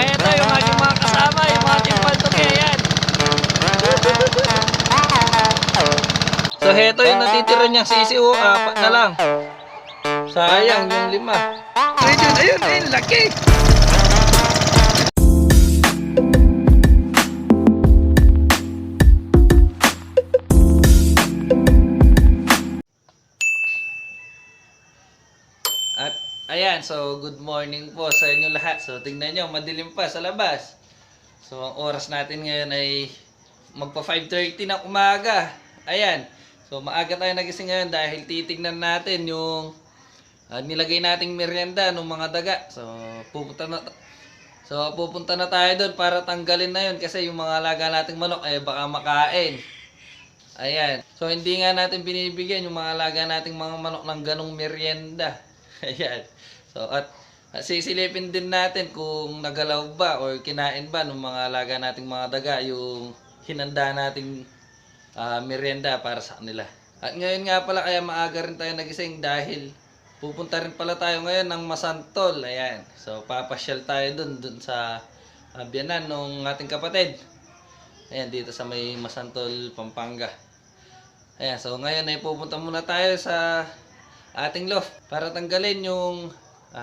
ito yung aking mga kasama, yung mga timpaltuke, yan. So heto yung natitira niyang sisiw, 4 na lang. Sayang yung 5. Ayun, laki. At ayan, so good morning po sa inyo lahat. So tingnan nyo, madilim pa sa labas. So ang oras natin ngayon ay magpa 5:30 ng umaga. Ayan. So maaga tayo nagising ngayon dahil titignan natin yung nilagay nating merienda ng mga daga. Pupunta na tayo doon para tanggalin na yun kasi yung mga alaga nating manok ay baka makain. Ayan. So hindi nga natin binibigyan yung mga alaga nating mga manok ng ganong merienda. Ayan. So at sisilipin din natin kung nagalaw ba o kinain ba ng mga alaga nating mga daga yung hinanda nating merienda para sa kanila. At ngayon nga pala kaya maaga rin tayo nagising dahil pupunta rin pala tayo ngayon ng Masantol. Ayan. So papasyal tayo dun sa biyanan ng ating kapatid. Ayan, dito sa may Masantol, Pampanga. Ayan, so ngayon ay pupunta muna tayo sa ating loft para tanggalin yung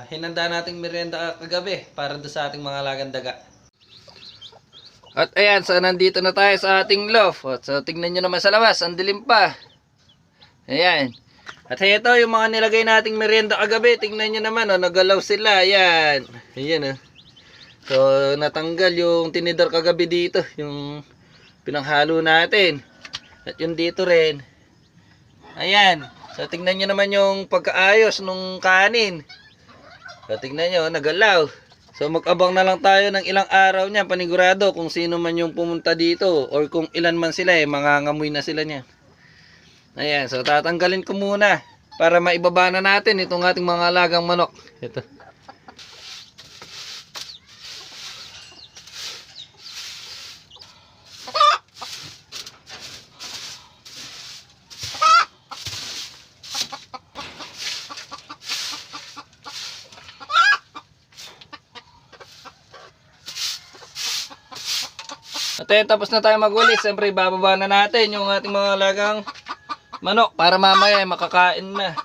hinanda nating merienda kagabi para doon sa ating mga alagang daga. At ayan, so nandito na tayo sa ating loft. So tingnan nyo naman sa labas, ang dilim pa. Ayan. At ito yung mga nilagay nating merienda kagabi. Tingnan nyo naman, nagalaw sila. Ayan. Ayan. So natanggal yung tinidor kagabi dito, yung pinanghalo natin. At yung dito rin. Ayan. So tingnan nyo naman yung pagkaayos nung kanin. So tingnan nyo, nagalaw. So mag-abang na lang tayo ng ilang araw niya, panigurado kung sino man yung pumunta dito or kung ilan man sila mangangamoy na sila niya. Ayan, so tatanggalin ko muna para maibaba na natin itong ating mga alagang manok. Ito. At tapos na tayo magulis, siyempre bababa na natin yung ating mga alagang manok para mamaya ay makakain na.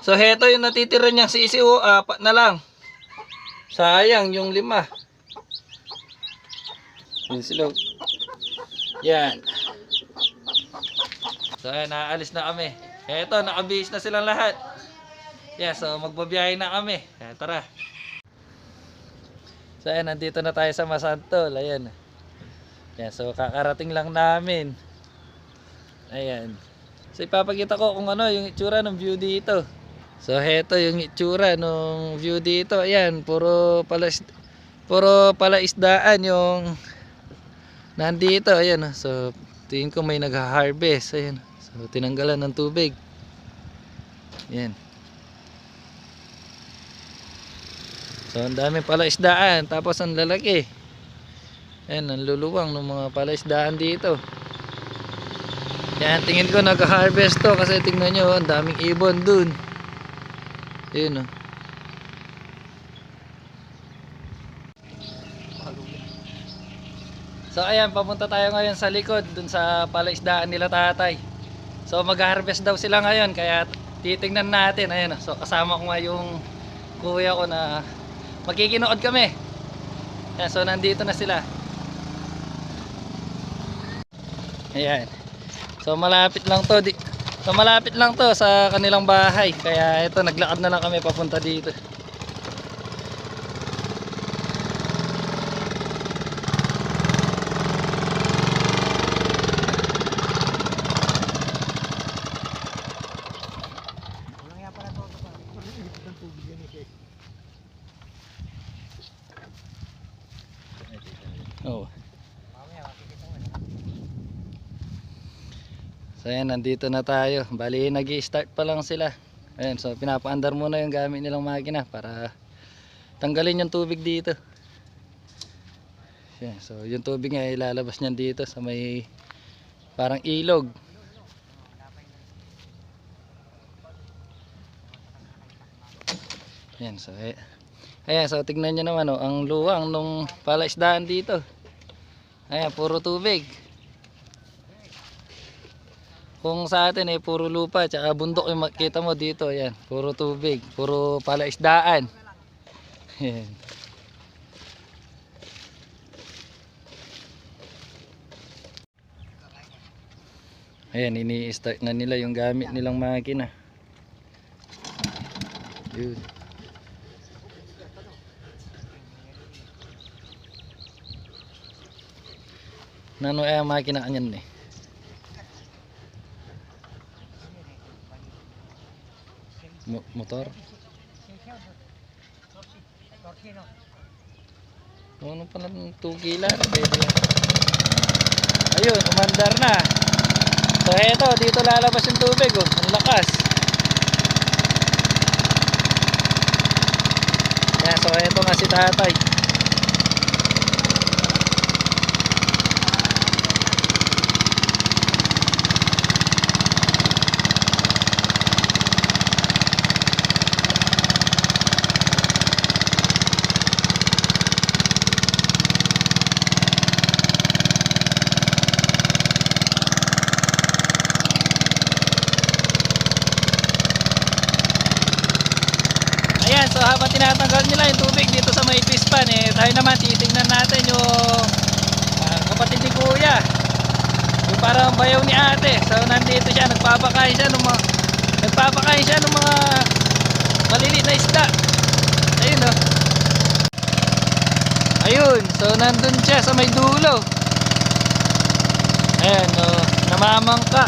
So heto yung natitira niyang sisiw, 4 na lang. Sayang yung 5. Yan sila. Yan. So ayan, naalis na kami. Eto, nakabihis na silang lahat. Yeah, so magbabiyahe na kami. Ayan, tara. So ayan, nandito na tayo sa Masantol. Ayan. Yan, so kakarating lang namin. Ayan. So ipapakita ko kung ano yung itsura ng view dito. So heto yung itsura ng view dito. Ayan, puro palaisdaan yung nandito. Ayan, so tingin ko may nag-harvest. Ayan, so tinanggalan ng tubig. Ayan. So ang dami palaisdaan, tapos ang lalaki. Ayan, ang luluwang ng mga palaisdaan dito. Ayan, tingin ko nag-harvest to kasi tingnan nyo, ang daming ibon dun. Ayan, oh. So ayan, papunta tayo ngayon sa likod dun sa palaisdaan nila tatay. So mag-harvest daw sila ngayon kaya titingnan natin. Ayan, so kasama ko nga yung kuya ko na magkikinood kami. Ayan, so nandito na sila. Ayan. So malapit lang to sa kanilang bahay. Kaya ito, naglakad na lang kami papunta dito. Oh. So ayan, nandito na tayo. Bali nag-i-start pa lang sila. Ayan, so pinapaandar muna yung gamit nilang makina para tanggalin yung tubig dito. Yan, so yung tubig nga ilalabas niyan dito sa may parang ilog. Yan, so ayan, so tignan nyo naman oh, ang luwang nung palaisdaan dito. Ayan, puro tubig. Kung sa atin puro lupa tsaka bundok yung makita mo dito. Ayan, puro tubig, puro palaisdaan. Ayan. Ayan, ini-start na nila yung gamit nilang makina. Yun. Nano ay ang makina kanyan motor. Ano pala ng 2 kila na pwede yan. Ayun, umandar na. So eto, dito lalabas yung tubig oh, ang lakas. Yan, so eto nga si tatay. Ayan, so habang tinatanggal nila yung tubig dito sa may pispan tayo naman titingnan natin yung kapatid ni kuya, yung parang bayaw ni ate. So nandito siya, nagpapakain siya ng mga maliliit na isda. Ayun oh. Ayun, so nandun siya sa may dulo. Ayan oh, namamangka.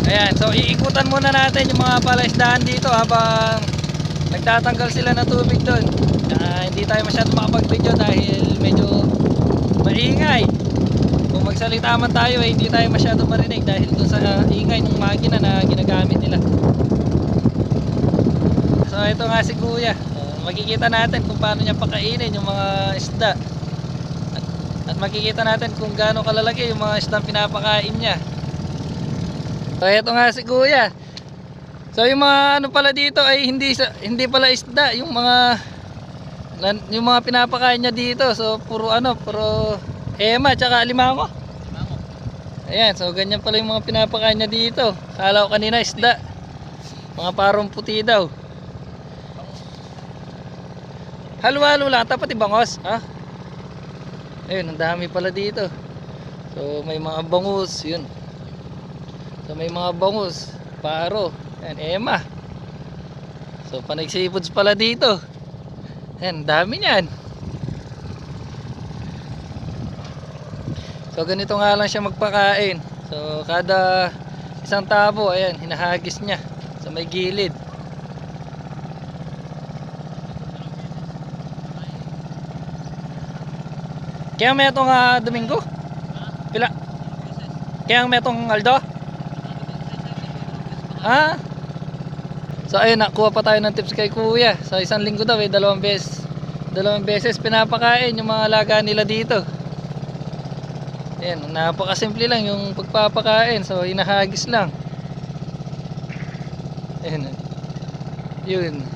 Ayan, so iikutan muna natin yung mga palaisdaan dito habang nagtatanggal sila ng tubig doon. Hindi tayo masyadong makapag-video dahil medyo maingay. Kung magsalita man tayo hindi tayo masyadong marinig dahil doon sa ingay ng makina na ginagamit nila. So ito nga si kuya, makikita natin kung paano niya pakainin yung mga isda. At makikita natin kung gaano kalalaki yung mga isdang pinapakain niya. So ito nga si kuya. So yung mga ano pala dito ay hindi pala isda, yung mga pinapakain niya dito. So puro ema tsaka alimango. Ayan, so ganyan pala yung mga pinapakain niya dito. Kala ko kanina isda. Mga parong puti daw. Halo-halo lang, tapat ibangos, ha? Ayun, ang dami pala dito. So may mga bangus, yun. So may mga bangus, paro, yan, ema. So panay seafoods pala dito. Yan, dami niyan. So ganito nga lang siya magpakain. So kada isang tabo, ayan, hinahagis niya sa may gilid. Kaya may itong Domingo? Pila? Kaya may itong Aldo? Ah. So ayun, nakuha pa tayo ng tips kay kuya. Sa isang linggo daw dalawang beses pinapakain yung mga alaga nila dito. Ayan, napakasimple lang yung pagpapakain. So hinahagis lang. Ayan. Yun.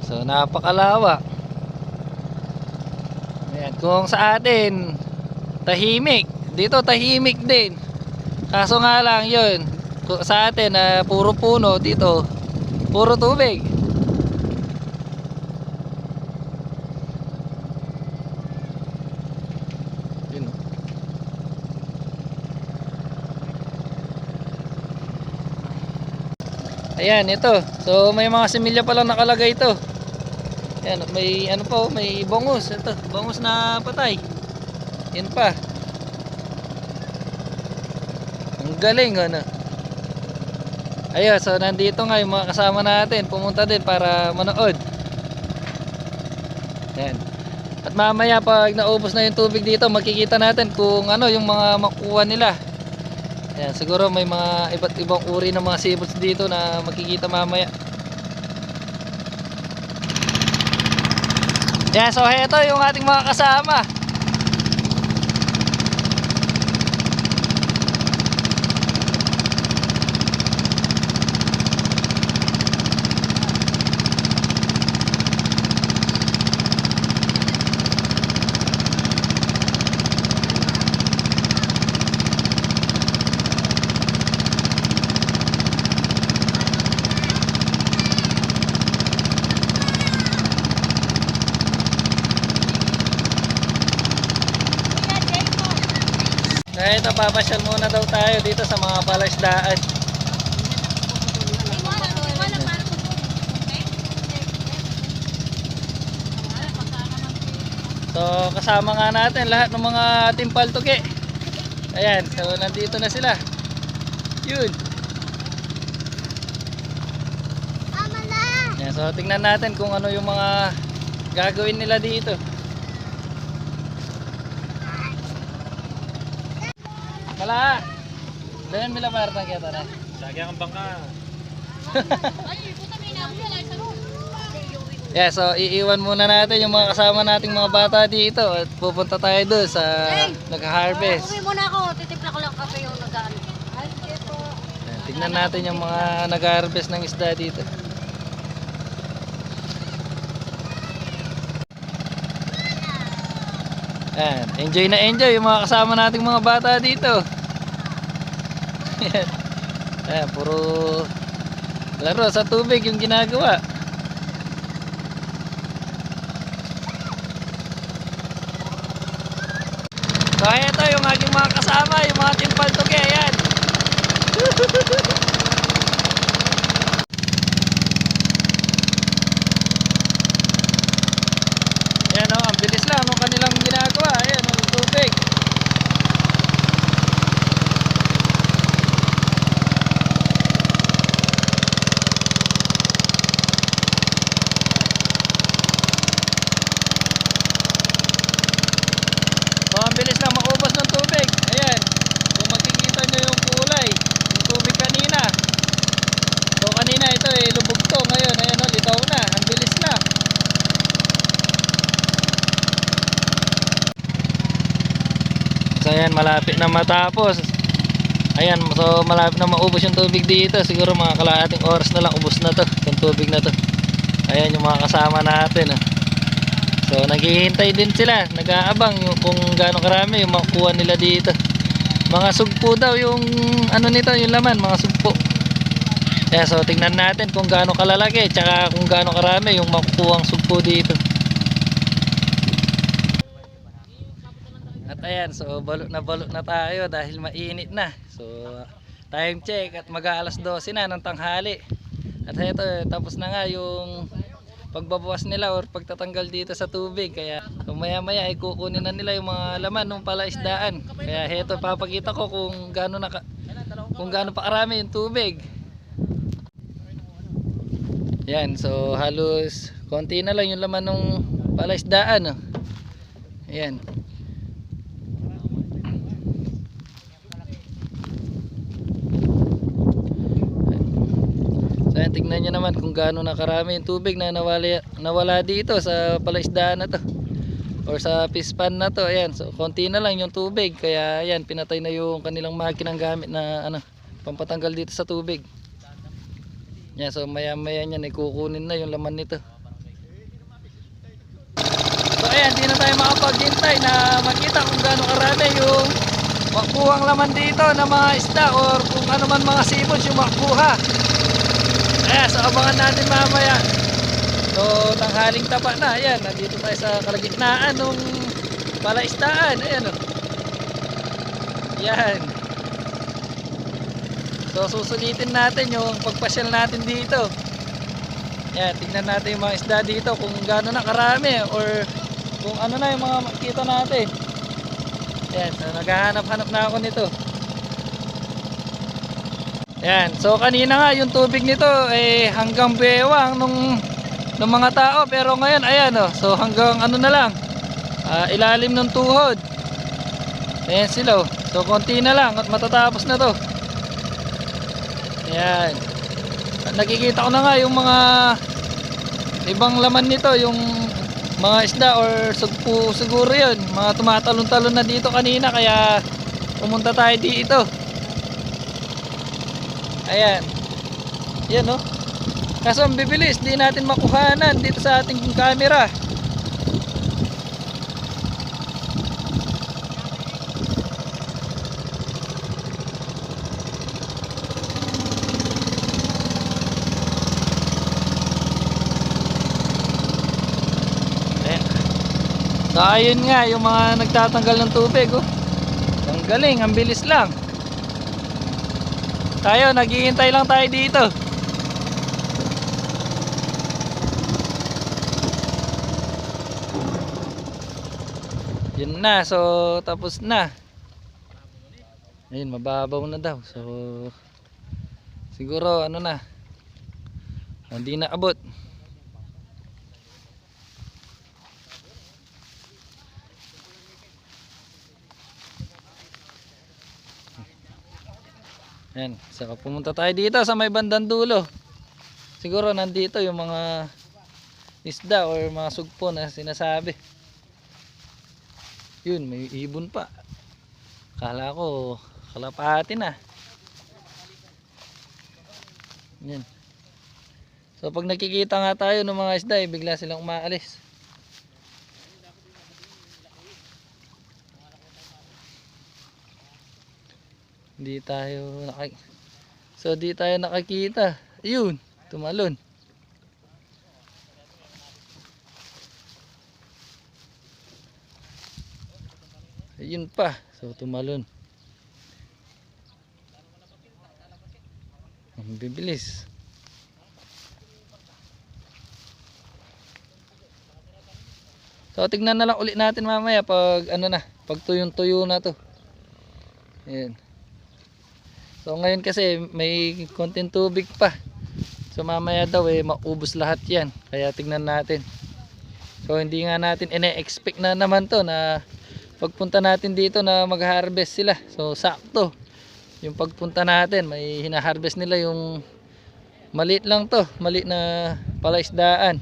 So napakalawak. Ayan, kung sa atin tahimik, dito tahimik din. Kaso nga lang yun, sa atin puro puno, dito puro tubig. Yun. Ayan, ito. So may mga similya pa lang nakalagay ito. Ayan, may may bangus. Ito, bangus na patay. Yan pa. Ang galing, ano. Ayun, so nandito nga yung mga kasama natin, pumunta din para manood. Yan. At mamaya pag naubos na yung tubig dito, makikita natin kung ano yung mga makuha nila. Yan, siguro may mga iba't ibang uri ng mga seafoods dito na makikita mamaya. Yan, so heto yung ating mga kasama. Kaya ito, papasyal muna daw tayo dito sa mga palaisdaan. So kasama nga natin lahat ng mga timpaltuke. Ayan, so nandito na sila. Yun. Ayan, so tingnan natin kung ano yung mga gagawin nila dito. Wala. Dahil mila parang kita na. Lagi ang bangka. Yeah, so iiwan muna natin yung mga kasama nating mga bata dito at pupunta tayo doon sa nag-harvest. Uwi muna ako, titimpla ko lang kape yung nag-ano. Ay, sige po. Tignan natin yung mga nag-harvest ng isda dito. Ayan, enjoy na enjoy yung mga kasama nating mga bata dito. Ayan, puro laro sa tubig yung ginagawa. So ito yung aking mga kasama, yung mga timpaltuke. Ayan. Ayan o, ang bilis lang ng kanilang ginagawa. Ayan o, tubig. So ang bilis lang maubos ng tubig. Ayan, kung makikita nyo yung kulay yung tubig kanina. So kanina ito lubog to. Ngayon ayan o, litaw na. Ang bilis na. So ayan, malapit na matapos. Ayan, so malapit na maubos yung tubig dito. Siguro mga kalahating oras na lang ubos na to, yung tubig na to. Ayan yung mga kasama natin. So naghihintay din sila, nag-aabang yung kung gaano karami yung makukuha nila dito. Mga sugpo daw yung ano nito, yung laman, mga sugpo. Ayan, so tingnan natin kung gaano kalalaki, tsaka kung gaano karami yung makukuhang sugpo dito. At ayan, so balot na tayo dahil mainit na. So time check at mag-aalas 12 na ng tanghali. At ito, tapos na nga yung pagbabawas nila or pagtatanggal dito sa tubig. Kaya maya maya ay kukunin na nila yung mga laman ng palaisdaan. Kaya heto, papakita ko kung gaano pa karami yung tubig. Yan, so halos konti na lang yung laman ng palaisdaan. Ayan. So ayan, tignan nyo naman kung gaano na karami yung tubig na nawala dito sa palaisdaan na to or sa fish pan na to. Ayan, so konti na lang yung tubig. Kaya ayan, pinatay na yung kanilang makinang gamit na pampatanggal dito sa tubig. Yan, so maya maya nyan kukunin na yung laman nito. So ayan, di na tayo makapaghintay na makita kung gaano karami yung makuhang laman dito na mga isda or kung ano man mga seafoods yung makuha. Ayan, so abangan natin mamaya. So tanghaling tapa na. Ayan, nandito tayo sa kalagitnaan ng palaisdaan. Ayan o. Ayan. So susulitin natin yung pagpasyal natin dito. Ayan, tingnan natin yung mga isda dito kung gaano na karami or kung ano na yung mga makikita natin. Ayan, so naghahanap-hanap na ako nito. Yan. So kanina nga yung tubig nito hanggang bewang nung mga tao, pero ngayon ayan oh. So hanggang ano na lang. Ilalim ng tuhod. Ayan sila oh. So konti na lang at matatapos na to. Ayan. At nakikita ko na nga yung mga ibang laman nito, yung mga isda or sugpo siguro yun. Mga tumatalon-talon na dito kanina, kaya pumunta tayo dito. Ayan. Yan oh. Kaso ang bibilis, di natin makuhanan dito sa ating camera. Ayan. So ayun nga yung mga nagtatanggal ng tubig oh. Ang galing, ang bilis lang. Tayo, naghihintay lang tayo dito. Yun na, so tapos na. Ayun, mababaw na daw. So siguro ano na, hindi na abot. Yan, so pumunta tayo dito sa may bandang dulo. Siguro nandito yung mga isda or mga sugpo na sinasabi. Yun, may ibon pa. Kala ko kalapati na. Yan. So pag nakikita nga tayo ng mga isda, bigla silang umaalis. Di tayo nakakita. Ayun, tumalon. Ayun pa. So tumalon. Ang bibilis. So tignan na lang ulit natin mamaya pag ano na, pag tuyong-tuyo na to. Ayan. So ngayon kasi may konting tubig pa. So mamaya daw maubos lahat yan. Kaya tignan natin. So hindi nga natin ine-expect na naman to na pagpunta natin dito na mag-harvest sila. So sakto. Yung pagpunta natin may hina-harvest nila yung maliit lang to. Maliit na palaisdaan.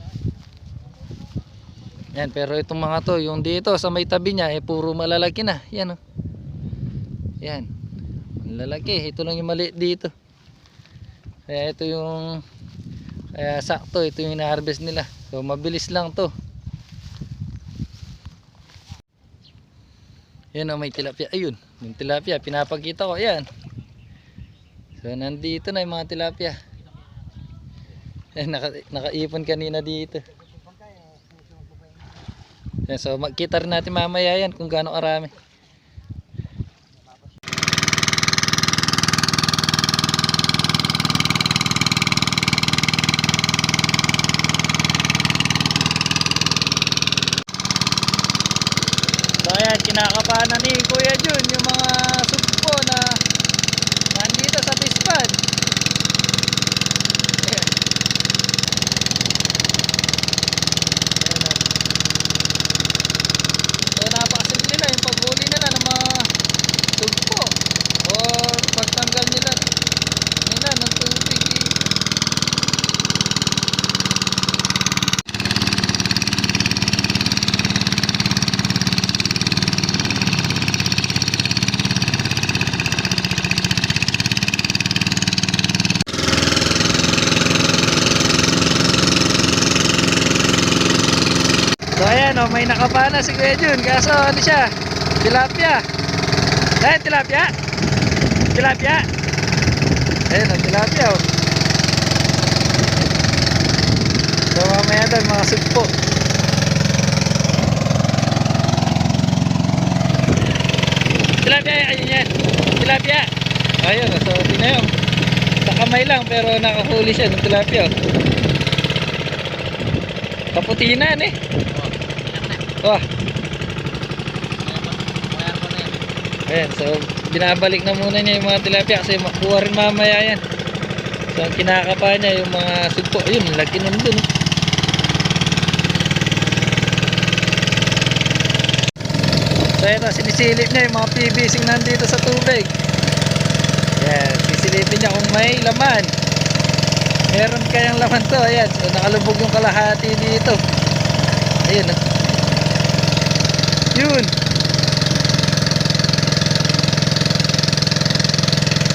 Yan, pero itong mga to, yung dito sa may tabi niya puro malalaki na. Yan oh. Yan. Lalaki, ito lang yung maliit dito. Kaya ito yung sakto, ito yung ina-harvest nila. So mabilis lang to. Yan oh, may tilapia. Ayun, yung tilapia pinapakita ko. Ayan. So nandito na yung mga tilapia. Nakaipon kanina dito. Yan, so makita rin natin mamaya yan kung gaano karami. So ayan, kinakapanan ni Kuya Jun yung mga sugpo na nandito sa Bispad. Ayan. So napakasimple na yung paghuli nila ng mga sugpo or pagtanggal nila ng tubig. So ayan oh, may nakapana si Kuya Jun. Kaso ano siya? Tilapia. Ayan, tilapia. Tilapia. Ayan oh, tilapia oh. So mamaya doon mga sugpo. Tilapia, ayun yan. Tilapia. Ayun oh, so di na yun. Sa kamay lang pero nakahuli siya ng tilapia oh. Kaputinan eh. Wah. Ayan, so binabalik na muna niya yung mga tilapia kasi makuha rin mamaya yan. So ang kinakapa niya yung mga sugpo. Ayun, laki nun dun. So ito, sinisilip niya yung mga PVC nandito sa tubig. Yan, sisilipin niya kung may laman. Meron kayang laman to. Ayan, so nakalubog yung kalahati dito. Ayun. Yun.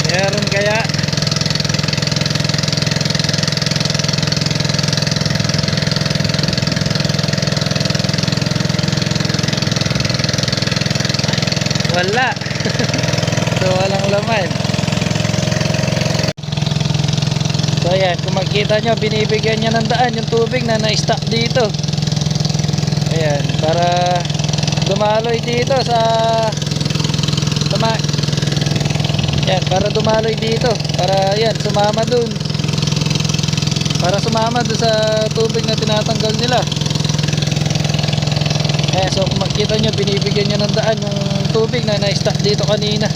Meron kaya. Wala. So walang laman. So ayan, kung makita nyo, binibigyan niya ng daan yung tubig na na-stop dito. Ayan, para dumaloy dito sa yan, para dumaloy dito, para yan, sumama dun, para sumama dun sa tubig na tinatanggal nila. So kung makita nyo, binibigyan niya ng daan yung tubig na na-stop dito kanina.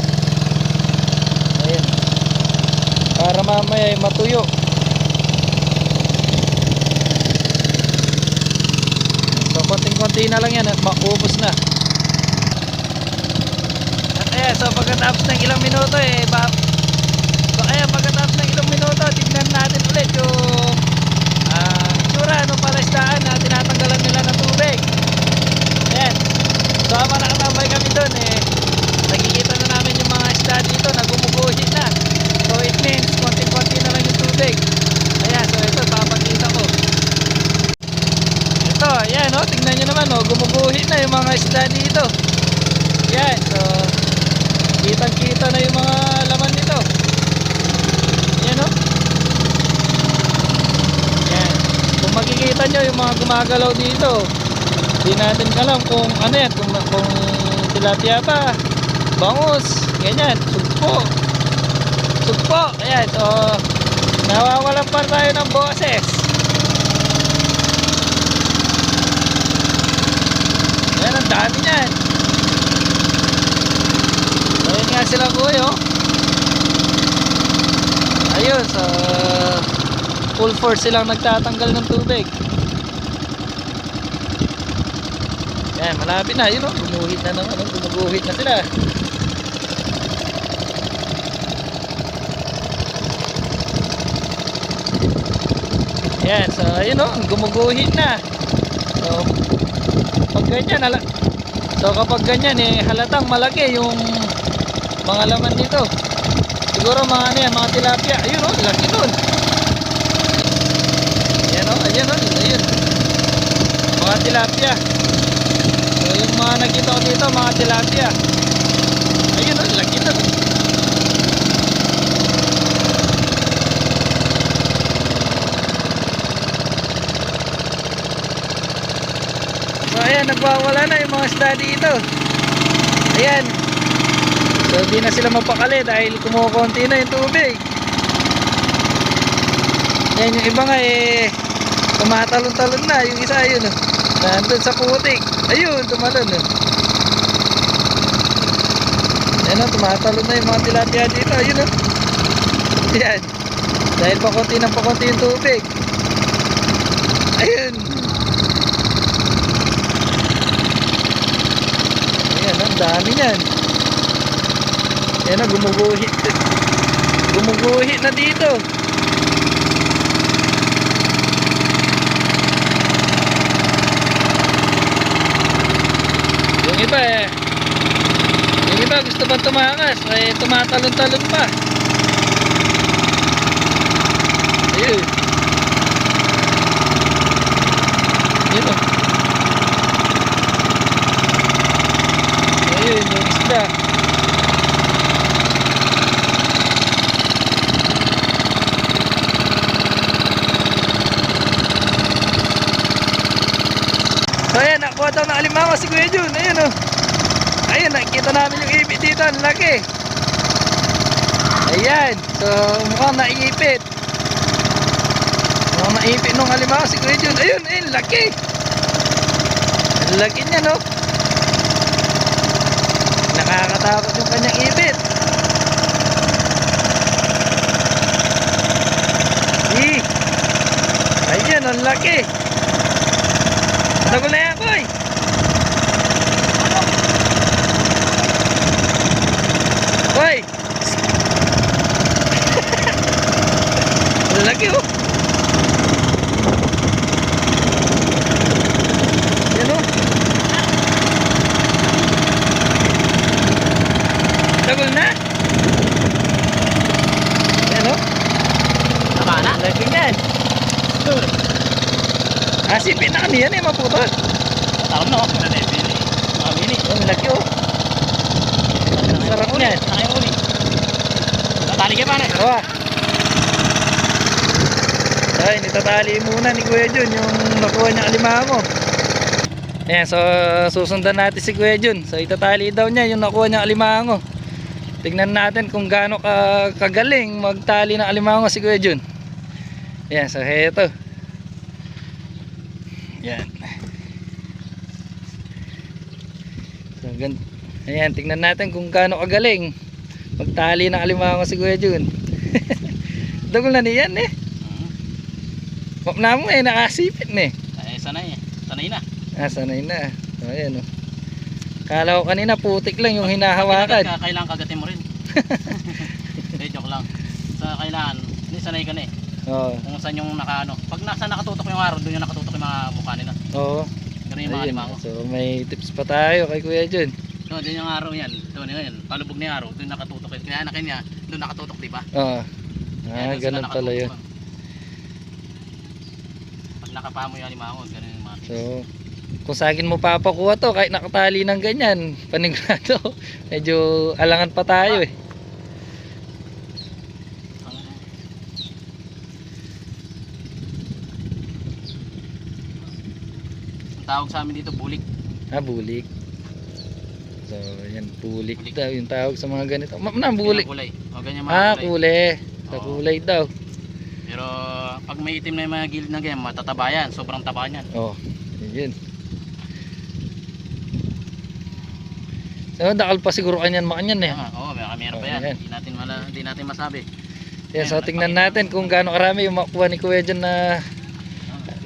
Ayan, para mamaya ay matuyo. So konting-konti na lang yan at maubos na. At ayan, so pagkatapos ng ilang minuto pagkatapos ng ilang minuto, tignan natin ulit yung itsura ng palaisdaan na tinatanggalan nila ng tubig. Ayan, so habang nakatambay kami doon, nakikita na namin yung mga isda dito na gumuguhit na. So it means konting-konti na lang yung tubig. Ayan, so ito, papakita ko. Ito, ayan, tingnan nyo naman, gumuguhit na yung mga isda dito. Ayan, so kitang-kita na yung mga laman nito. Ayan, ayan, kung makikita nyo yung mga gumagalaw dito, hindi natin alam kung ano yan, kung tilapia ba, bangus, ganyan, sugpo, ayan, so nawawalan pa tayo ng boses. Ayan, ang dami yan. So ayan nga sila kuya, ayun, so full force silang nagtatanggal ng tubig. Yan, malapit na, yun gumuhit na naman, gumuguhit na sila. Yan, so ayun gumuguhit na. So pag ganyan, kapag ganyan halatang malaki yung mga laman nito. Siguro mga mga tilapia. Ayun laki nun. Ayan ayun. Mga tilapia. So yung mga nakita ko dito, mga tilapia. Ayun laki nun. So ayan, nagwawala na yung mga isda dito. Ayan. So di na sila mapakali dahil kumukunti na yung tubig. Ayan, yung iba nga tumatalon-talon na. Yung isa ayun nandun sa putik. Ayun, tumalon Ayan tumatalon na yung mga tilapia dito. Ayun Ayan. Dahil pakunti ng pakunti yung tubig. Ayun. Ayan, ang dami niyan. Ayan gumuguhit. Gumuguhit na dito. Yung iba gusto pa tumakas, tumatalon-talon pa. Ayun. Ayun ayun yung isda. So ayan, nakuha daw ng alimango si Kuya Jun. Ayun ayun, nakikita namin yung ipit dito, ang laki. Ayan, so mukhang naipit. Mukhang naipit nung alimango si Kuya Jun. Ayun, laki. Ang laki niya nakakatakot yung kanyang ipit. Ayun, ang laki. Tago na yan, boy. Boy. Ang laki, oh. Yan, oh. Tagol na. Yan, oh. Tama na. Ang laki yan. Asipin na kami yan, eh, maputol. Taon na ako. Mga mini. Ang laki, oh. Sarap niyan. Nakaya uli. Natali ka pa na. Awa. Ay, nitatali muna ni Kuya Jun yung nakuha niya alimango. Ayan, so susundan natin si Kuya Jun. So itatali daw niya yung nakuha niya alimango. Tignan natin kung gaano kagaling magtali ng alimango si Kuya Jun. Ayan, so heto. Ayan. So, ayan, tignan natin kung gaano kagaling magtali ng alimango si Kuya Jun. Dagol na niyan eh. Map na mo eh, nakasipit na eh. Eh, sanay eh. Sanay na. Ah, sanay na. So, ayan oh. Kala ko kanina putik lang yung hinahawakan. Kailangan kagatin mo rin. Eh, joke lang. Sa kailangan, hindi sanay ka na eh. Oo. Kung saan yung nakaano. Pag nasa nakatutok yung araw, doon yung nakatutok yung mga mukha nila. Oo. Ganun yung mga Ayun. limango. So may tips pa tayo kay Kuya Jun. So, doon yung araw yan. Doon yun. Palubog na yung araw, doon nakatutok. Kaya anak niya, doon nakatutok, di ba? Oo. Kaya doon sila Ganun pala yun. nakatutok. Pag nakapamo yung limango, ganun yung mga. So kung sa akin mo papakuha to kahit nakatali ng ganyan, panigurado. Medyo alangan pa tayo eh. Ang tawag sa amin dito, bulik. Ah, bulik. So yan, bulik daw yung tawag sa mga ganito. Na bulik. Kulay. O ganyan mga Ah, kulay. kulay. Sa Oo. kulay daw. Pero pag may itim na yung mga gilid na ganyan, matataba yan. Sobrang taba yan. Oh, yun. So, dakal pa siguro kanyan makanyan eh. Oo, meron pa yan. Ayan. Hindi natin masabi. Yan, so tingnan natin kung gaano karami yung makuha ni Kuya dyan na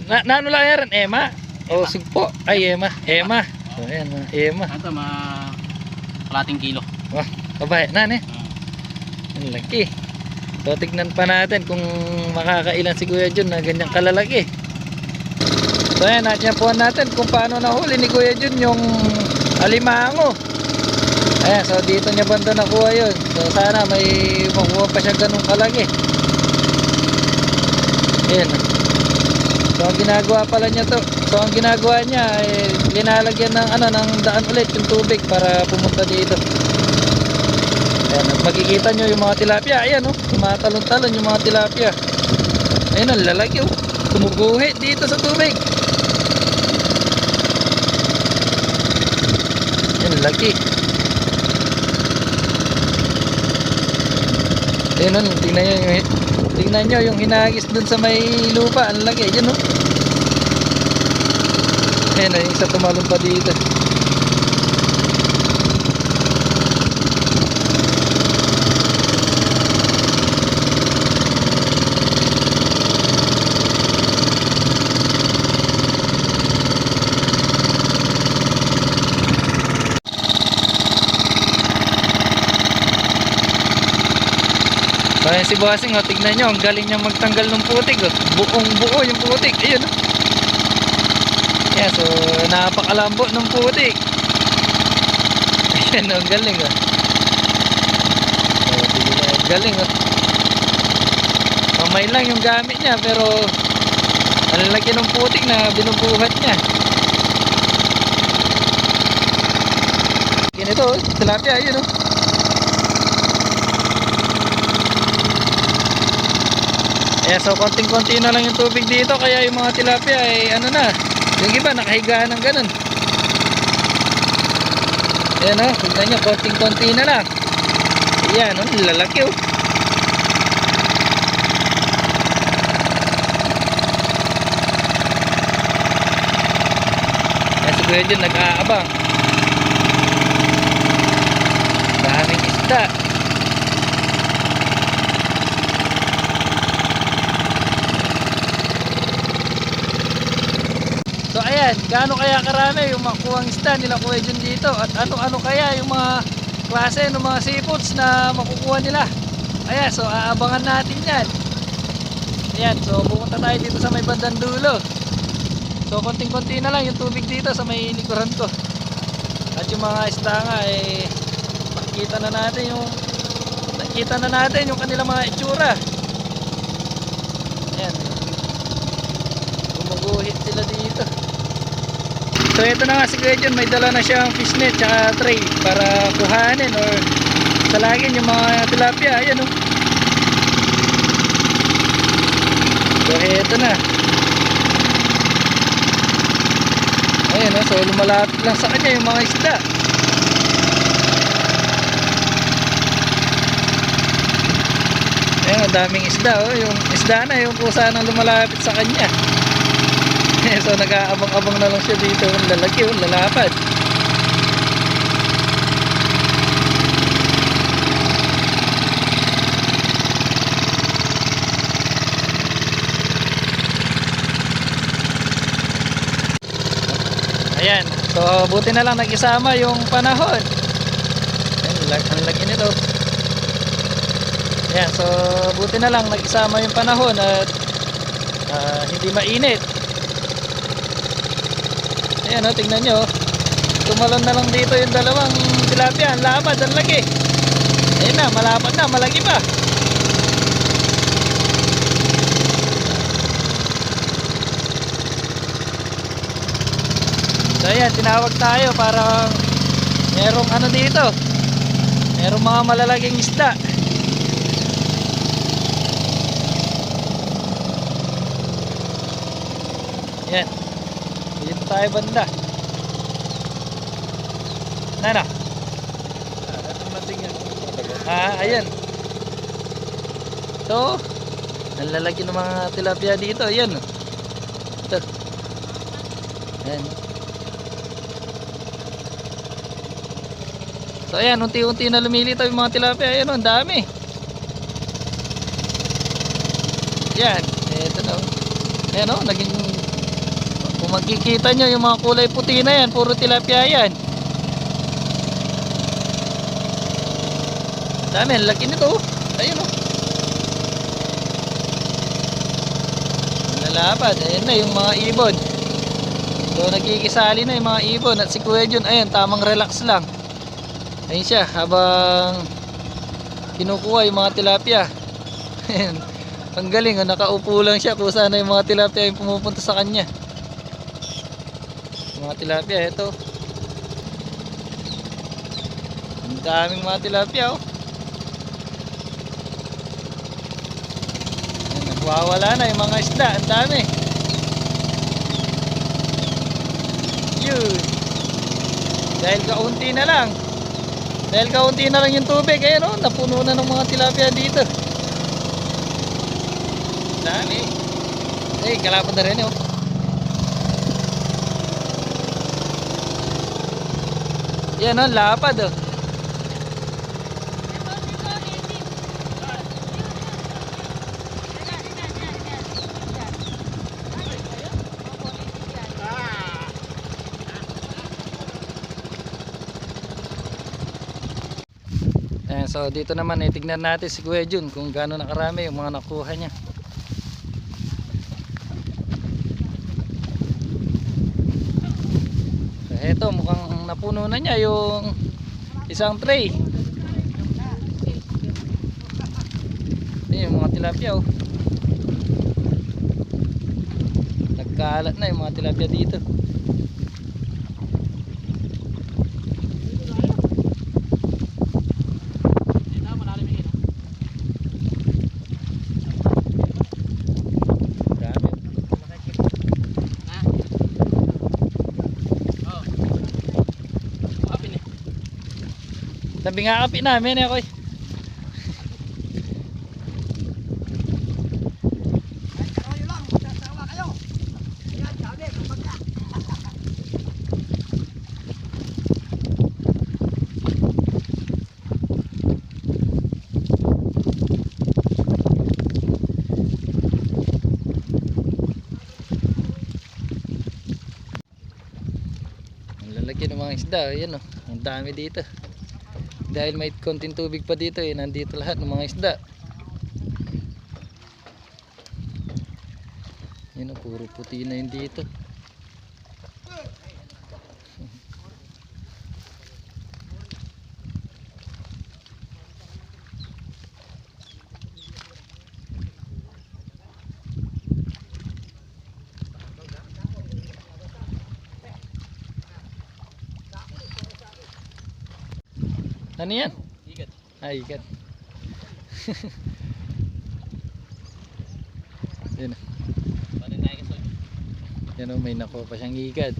ano lang yan? Ema? O sigpo? Ay, Ema. Ema. So, ayan, Ema. Ito, mga kalating kilo. Oh, kabay. Nan eh. Ang laki. So, tignan pa natin kung makakailan si Kuya Jun na ganyang kalalaki. So, ayan, natyapuan natin kung paano nahuli ni Kuya Jun yung alimango. Ayan, so dito niya banda nakuha yun. So, sana may makuha pa siya ganung kalaki. Ayan. So, ang ginagawa pala niya to. So, ang ginagawa niya ay linalagyan ng ng daan ulit yung tubig para pumunta dito. Ayan, at makikita nyo yung mga tilapia. Ayan oh, tumatalon-talon yung mga tilapia. Ayan, ang lalaki oh. Tumuguhit dito sa tubig. Ayan, laki. Ayan oh, tingnan nyo yung hinagis dun sa may lupa. Ang laki, ayan oh. Ayan, yung isa tumalon pa dito. So ayan si Bossing oh, tignan nyo, ang galing niyang magtanggal ng putik oh. Buong buo yung putik, ayun oh. Yeah, so napakalambot ng putik. Ayan oh, ang galing oh. So tignan nyo, ang galing oh. Mamay lang yung gamit niya pero ang laki ng putik na binubuhat niya. Ganito oh, tilapia, ayun oh. Ayan, so konting-konti na lang yung tubig dito kaya yung mga tilapia ay yung iba nakahigaan ng ganun. Ayan o, tignan nyo, konting-konti na lang. Ayan o, lalaki o. Ayan si Kuya dyan nag-aabang. Daming isda. So ayan, gaano kaya karami yung makuha ang isda nila Kuya Jun dito at ano-ano kaya yung mga klase ng mga seafoods na makukuha nila. Ayan, so aabangan natin yan. Ayan, so pupunta tayo dito sa may bandang dulo. So konting-konti na lang yung tubig dito sa may likuran ko. At yung mga isda nga makikita na natin yung kanilang mga itsura. Ayan, gumuguhit sila dito. So ito na nga si Kuya Jun, may dala na siyang fishnet tsaka tray para kuhanin or salagin yung mga tilapia. Ayan oh. So ito na. Ayan oh, so lumalapit lang sa kanya yung mga isda. Ayan, daming isda oh. Yung isda na yung kusa nang lumalapit sa kanya. So nag-aabang-abang na lang siya dito. Ang lalaki, lalapad. Ayan, so buti na lang nag-isama yung panahon. Ayan, ang laki nito. Ayan, so buti na lang nag-isama yung panahon at hindi mainit. Ayan o, tingnan nyo. Tumalon na lang dito yung dalawang tilapia. Ang lapad, ang laki. Ayan na, malapad na, malaki pa. So ayan, tinawag tayo para merong ano dito. Merong mga malalaking isda. Ayan. Dito tayo banda. Nana. Ayan. So, ang lalaki ng mga tilapia dito. Ayan. Ito. Ayan. So ayan, unti-unti na lumilitaw yung mga tilapia. Ayan, ang dami. Ayan. Ito na. Ayan o, naging... Kung makikita nyo yung mga kulay puti na yan, puro tilapia yan. Dami, ang laki nito. Ayun o. Lalapad. Ayan na yung mga ibon. So nagkikisali na yung mga ibon. At si Kuya Jun, ayan, tamang relax lang. Ayun siya, habang kinukuha yung mga tilapia. Ayan. Ang galing, nakaupo lang siya kung saan yung mga tilapia yung pumupunta sa kanya. Mga tilapia, ito. Ang daming mga tilapia oh. Ayan, nagwawala na yung mga isda, ang dami. Yun. Dahil kaunti na lang yung tubig. Ayan oh, napuno na ng mga tilapia dito. Dami. Eh, kalapad na rin oh. Yan o, lapad o. Ayan, so dito naman tignan natin si Kuya Jun kung gaano nakarami yung mga nakuha niya. Ito, mukhang napuno na niya yung isang tray. Ayan yung mga tilapia oh. Nagkalat na yung mga tilapia dito. Sabi nga kapi namin ako eh. mga isda. Ayan oh, ang dami dito. Dahil may konting tubig pa dito eh, nandito lahat ng mga isda. Ayan oh, puro puti na yun dito. Ano yan? Ikat. Ay, ikat. Yan. Paano tayo kasoy? Yan o, may nakuha pa siyang ikat.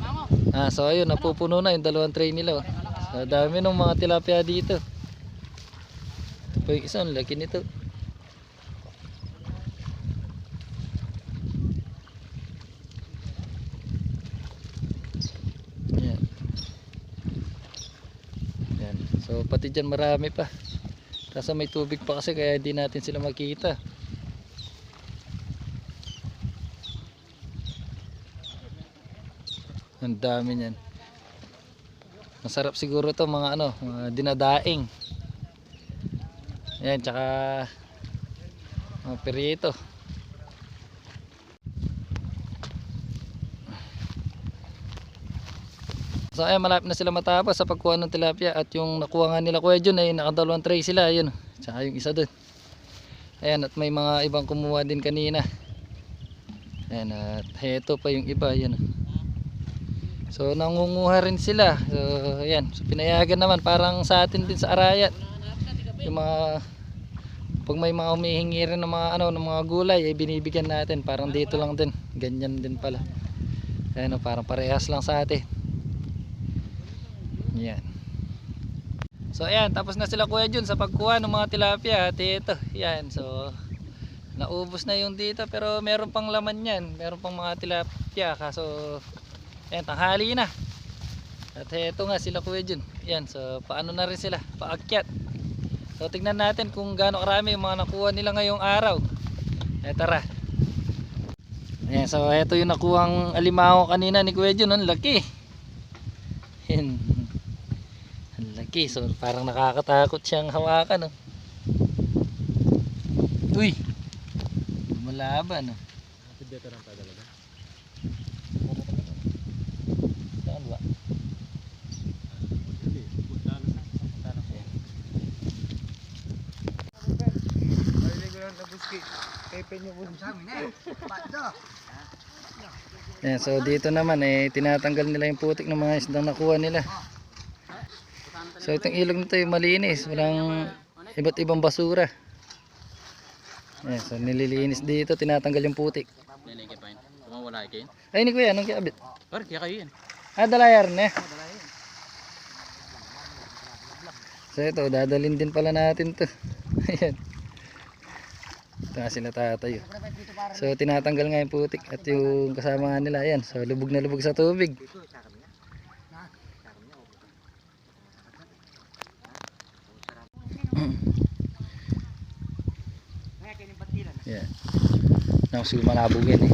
Mamo. So ayun, napupuno na yung dalawang tray nila. Oh. So, dami ng mga tilapia dito. Yung isa, ang laki nito. Yan. Yan. So pati dyan marami pa. Kaso may tubig pa kasi kaya hindi natin sila makita. Ang dami niyan. Masarap siguro to mga ano, mga dinadaing. Yan, tsaka mga pirito. So ayan, malapit na sila matapos sa pagkuha ng tilapia. At yung nakuha nga nila Kuya Jun ay nakadalawang tray sila. Ayun, tsaka yung isa dun. Ayan, at may mga ibang kumuha din kanina. Ayan, at heto pa yung iba. Ayan. So nangunguha rin sila. So ayan, so pinayagan naman parang sa atin din sa Arayat. Yung mga pag may mga humihingi rin ng mga ano, ng mga gulay ay binibigyan natin. Parang dito lang din. Ganyan din pala. Ayan, parang parehas lang sa atin. Yan. So ayan, tapos na sila Kuya Jun sa pagkuha ng mga tilapia. At ito, yan. So naubos na yung dito pero meron pang laman yan. Meron pang mga tilapia kaso ayan, tanghali na. At ito nga sila Kuya Jun. Yan, so paano na rin sila? Paakyat. So tignan natin kung gaano karami yung mga nakuha nila ngayong araw. Tara. Ayan, so ito yung nakuhang alimango kanina ni Kuya Jun. Ang laki. Yan. Ang laki. So parang nakakatakot siyang hawakan. Oh. Uy. Malaban. Oh. Saan ba? Yan, so dito naman tinatanggal nila yung putik ng mga isdang nakuha nila. So itong ilog nito yung malinis, walang iba't ibang basura. Yan, so nililinis dito, tinatanggal yung putik. Nilagay pa yun. Kumawala kayo. Ay ni Kuya, anong kiabit? Or kaya kayo yan. Dalayar na. So ito, dadalhin din pala natin to. Ayan. Ito nga sila tatayo. So tinatanggal nga yung putik at yung kasama nga nila. Ayan, so lubog na lubog sa tubig. Ayan. Naku, malabog yan eh.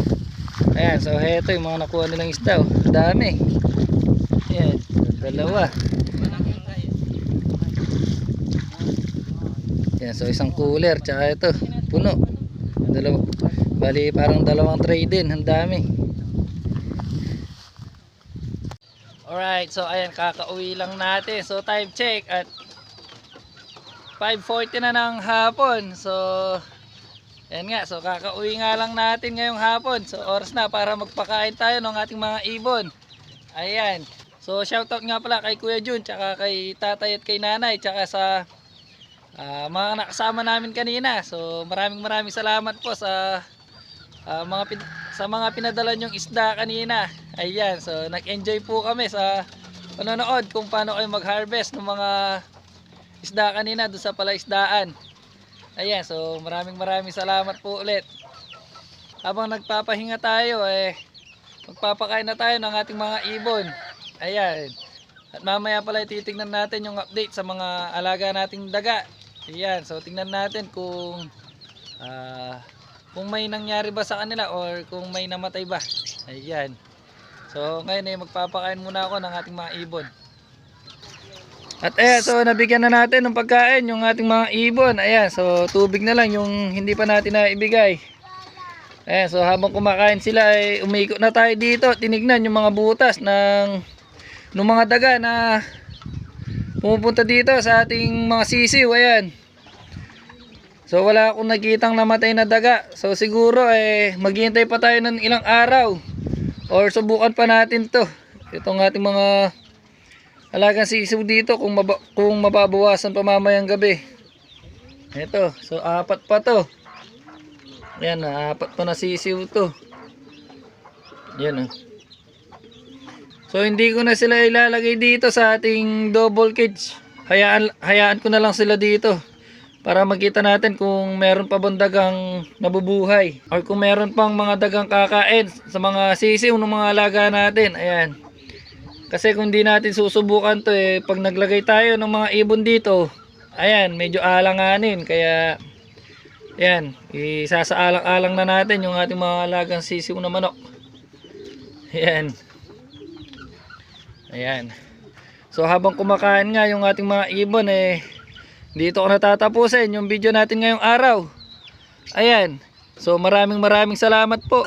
Ayan, so heto yung mga nakuha nilang isda. Oh. Dami. Ayan, dalawa. Ayan, so isang cooler, tsaka ito, puno. Dalawa. Bali parang dalawang tray din, ang dami. Alright, so ayan, kakauwi lang natin. So time check at 5:40 na ng hapon. So ayan nga, so kakauwi nga lang natin ngayong hapon. So oras na para magpakain tayo ng ating mga ibon. Ayan. So shoutout nga pala kay Kuya Jun, tsaka kay tatay at kay nanay, tsaka sa mga nakasama namin kanina. So maraming salamat po sa mga pinadala nyong isda kanina. Ayan, so nag-enjoy po kami sa panonood kung paano kayo mag-harvest ng mga isda kanina doon sa palaisdaan. Ayan, so maraming salamat po ulit. Habang nagpapahinga tayo, magpapakain na tayo ng ating mga ibon. Ayan. At mamaya pala titignan natin yung update sa mga alaga nating daga. Ayan, so tingnan natin kung kung may nangyari ba sa kanila or kung may namatay ba. Ayan. So ngayon ay magpapakain muna ako ng ating mga ibon. At ayan, so nabigyan na natin ng pagkain yung ating mga ibon. Ayan, so tubig na lang yung hindi pa natin naibigay. Ayan, so habang kumakain sila ay umikot na tayo dito. Tinignan yung mga butas ng mga daga na pumupunta dito sa ating mga sisiw. Ayan. So wala akong nakitang namatay na daga. So siguro maghihintay pa tayo ng ilang araw. Or subukan pa natin to. Itong ating mga alagang sisiw dito kung mababawasan pa mamayang gabi. Ito, so 4 pa to. Yan, 4 pa na sisiw to. Yan. So hindi ko na sila ilalagay dito sa ating double cage. Hayaan ko na lang sila dito para makita natin kung meron pa bang dagang nabubuhay or kung meron pang mga dagang kakain sa mga sisiw ng mga alaga natin. Ayan. Kasi kung di natin susubukan to pag naglagay tayo ng mga ibon dito, ayan, medyo alanganin. Kaya, ayan, isasaalang-alang na natin yung ating mga alagang sisiw na manok. Ayan. Ayan. So habang kumakain nga yung ating mga ibon dito ko natatapusin yung video natin ngayong araw. Ayan. So maraming salamat po.